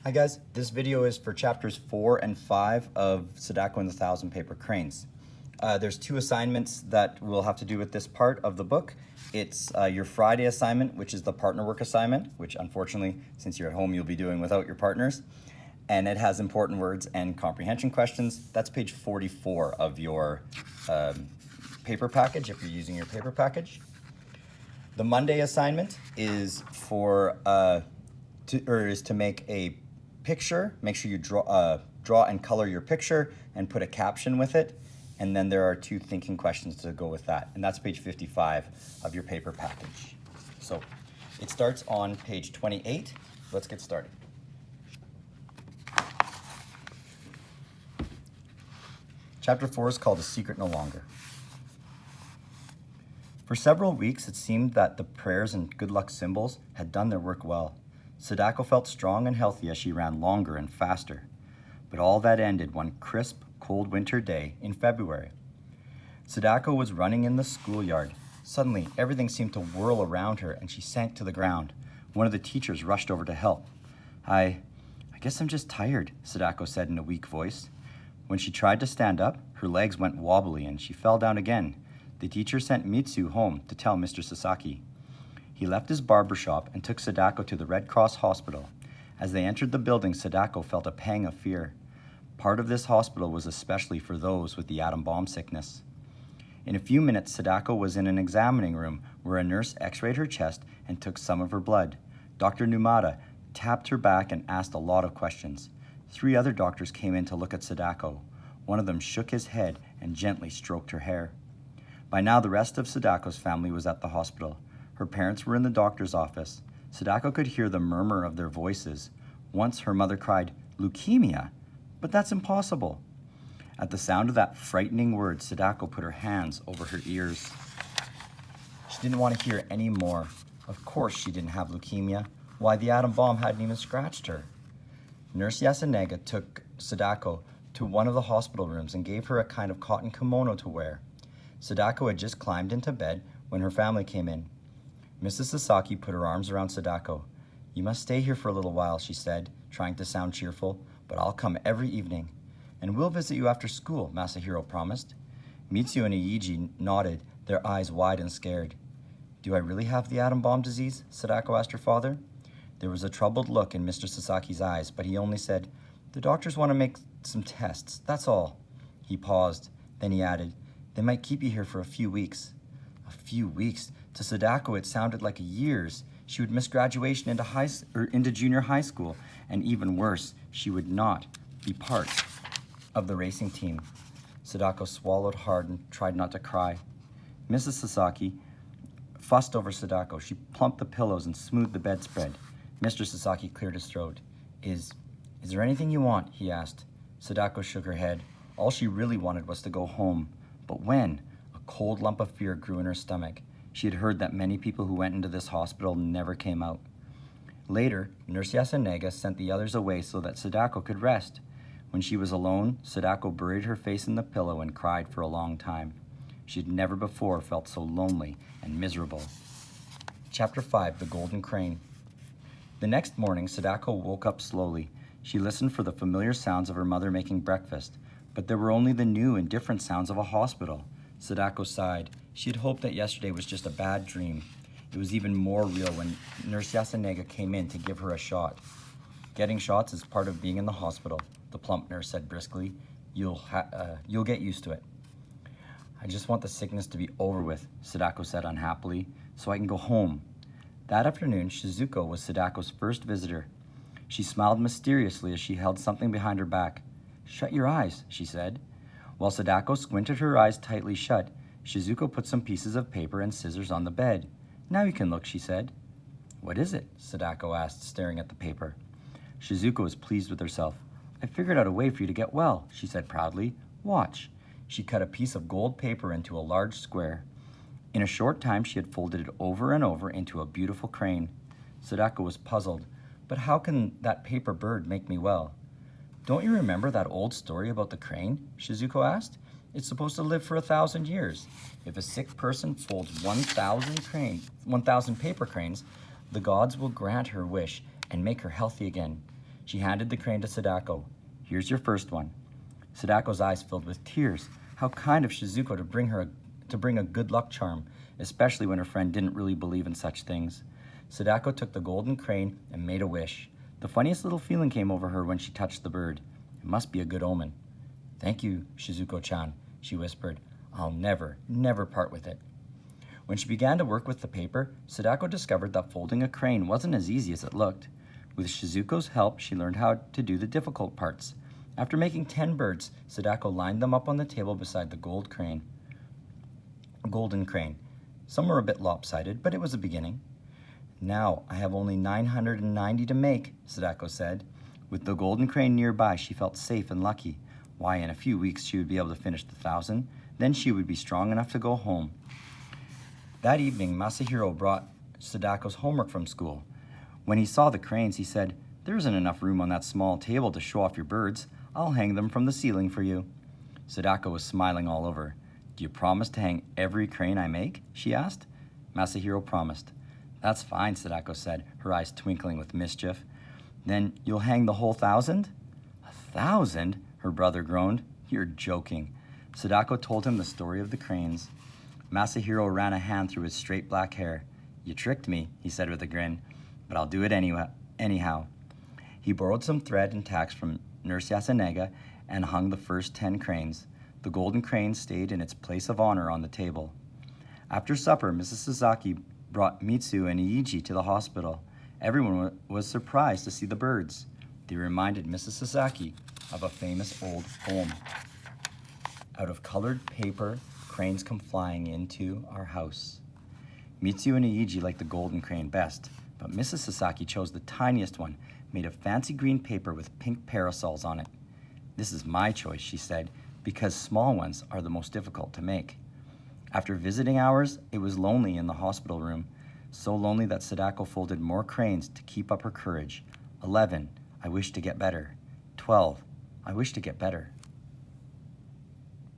Hi guys, this video is for chapters 4 and 5 of Sadako and the Thousand Paper Cranes. There's two assignments that will have to do with this part of the book. It's your Friday assignment, which is the partner work assignment, which unfortunately, since you're at home, you'll be doing without your partners. And it has important words and comprehension questions. That's page 44 of your paper package, if you're using your paper package. The Monday assignment is for to make a picture. Make sure you draw and color your picture and put a caption with it. And then there are two thinking questions to go with that. And that's page 55 of your paper package. So it starts on page 28. Let's get started. Chapter 4 is called A Secret No Longer. For several weeks, it seemed that the prayers and good luck symbols had done their work well. Sadako felt strong and healthy as she ran longer and faster. But all that ended one crisp, cold winter day in February. Sadako was running in the schoolyard. Suddenly, everything seemed to whirl around her and she sank to the ground. One of the teachers rushed over to help. I guess I'm just tired, Sadako said in a weak voice. When she tried to stand up, her legs went wobbly and she fell down again. The teacher sent Mitsu home to tell Mr. Sasaki. He left his barber shop and took Sadako to the Red Cross hospital. As they entered the building, Sadako felt a pang of fear. Part of this hospital was especially for those with the atom bomb sickness. In a few minutes, Sadako was in an examining room where a nurse x-rayed her chest and took some of her blood. Dr. Numata tapped her back and asked a lot of questions. 3 other doctors came in to look at Sadako. One of them shook his head and gently stroked her hair. By now, the rest of Sadako's family was at the hospital. Her parents were in the doctor's office. Sadako could hear the murmur of their voices. Once her mother cried, "Leukemia? But that's impossible." At the sound of that frightening word, Sadako put her hands over her ears. She didn't want to hear any more. Of course she didn't have leukemia. Why, the atom bomb hadn't even scratched her. Nurse Yasunega took Sadako to one of the hospital rooms and gave her a kind of cotton kimono to wear. Sadako had just climbed into bed when her family came in. Mrs. Sasaki put her arms around Sadako. "You must stay here for a little while," she said, trying to sound cheerful, "but I'll come every evening. And we'll visit you after school," Masahiro promised. Mitsu and Iiji nodded, their eyes wide and scared. "Do I really have the atom bomb disease?" Sadako asked her father. There was a troubled look in Mr. Sasaki's eyes, but he only said, "The doctors want to make some tests, that's all." He paused, then he added, "They might keep you here for a few weeks." A few weeks? To Sadako, it sounded like years. She would miss graduation into junior high school, and even worse, she would not be part of the racing team. Sadako swallowed hard and tried not to cry. Mrs. Sasaki fussed over Sadako. She plumped the pillows and smoothed the bedspread. Mr. Sasaki cleared his throat. Is there anything you want?" he asked. Sadako shook her head. All she really wanted was to go home. But when? A cold lump of fear grew in her stomach. She had heard that many people who went into this hospital never came out. Later, Nurse Yasunega sent the others away so that Sadako could rest. When she was alone, Sadako buried her face in the pillow and cried for a long time. She had never before felt so lonely and miserable. Chapter 5, The Golden Crane. The next morning, Sadako woke up slowly. She listened for the familiar sounds of her mother making breakfast, but there were only the new and different sounds of a hospital. Sadako sighed. She had hoped that yesterday was just a bad dream. It was even more real when Nurse Yasunega came in to give her a shot. "Getting shots is part of being in the hospital," the plump nurse said briskly. You'll get used to it." "I just want the sickness to be over with," Sadako said unhappily, "so I can go home." That afternoon, Shizuko was Sadako's first visitor. She smiled mysteriously as she held something behind her back. "Shut your eyes," she said. While Sadako squinted her eyes tightly shut, Shizuko put some pieces of paper and scissors on the bed. "Now you can look," she said. "What is it?" Sadako asked, staring at the paper. Shizuko was pleased with herself. "I figured out a way for you to get well," she said proudly. "Watch." She cut a piece of gold paper into a large square. In a short time, she had folded it over and over into a beautiful crane. Sadako was puzzled. "But how can that paper bird make me well?" "Don't you remember that old story about the crane?" Shizuko asked. "It's supposed to live for 1,000 years. If a sick person folds 1,000 paper cranes, the gods will grant her wish and make her healthy again." She handed the crane to Sadako. "Here's your first one." Sadako's eyes filled with tears. How kind of Shizuko to bring a good luck charm, especially when her friend didn't really believe in such things. Sadako took the golden crane and made a wish. The funniest little feeling came over her when she touched the bird. It must be a good omen. "Thank you, Shizuko-chan," she whispered. "I'll never, never part with it." When she began to work with the paper, Sadako discovered that folding a crane wasn't as easy as it looked. With Shizuko's help, she learned how to do the difficult parts. After making 10 birds, Sadako lined them up on the table beside the golden crane. Some were a bit lopsided, but it was a beginning. "Now I have only 990 to make," Sadako said. With the golden crane nearby, she felt safe and lucky. Why, in a few weeks she would be able to finish the 1,000. Then she would be strong enough to go home. That evening, Masahiro brought Sadako's homework from school. When he saw the cranes, he said, "There isn't enough room on that small table to show off your birds. I'll hang them from the ceiling for you." Sadako was smiling all over. "Do you promise to hang every crane I make?" she asked. Masahiro promised. "That's fine," Sadako said, her eyes twinkling with mischief. "Then you'll hang the whole 1,000? 1,000? Her brother groaned. "You're joking." Sadako told him the story of the cranes. Masahiro ran a hand through his straight black hair. "You tricked me," he said with a grin, "but I'll do it anyhow." He borrowed some thread and tacks from Nurse Yasunega and hung the first 10 cranes. The golden crane stayed in its place of honor on the table. After supper, Mrs. Sasaki brought Mitsu and Iiji to the hospital. Everyone was surprised to see the birds. They reminded Mrs. Sasaki of a famous old poem. "Out of colored paper, cranes come flying into our house." Mitsu and Iiji liked the golden crane best, but Mrs. Sasaki chose the tiniest one, made of fancy green paper with pink parasols on it. "This is my choice," she said, "because small ones are the most difficult to make." After visiting hours, it was lonely in the hospital room, so lonely that Sadako folded more cranes to keep up her courage. 11, I wish to get better. 12, I wish to get better.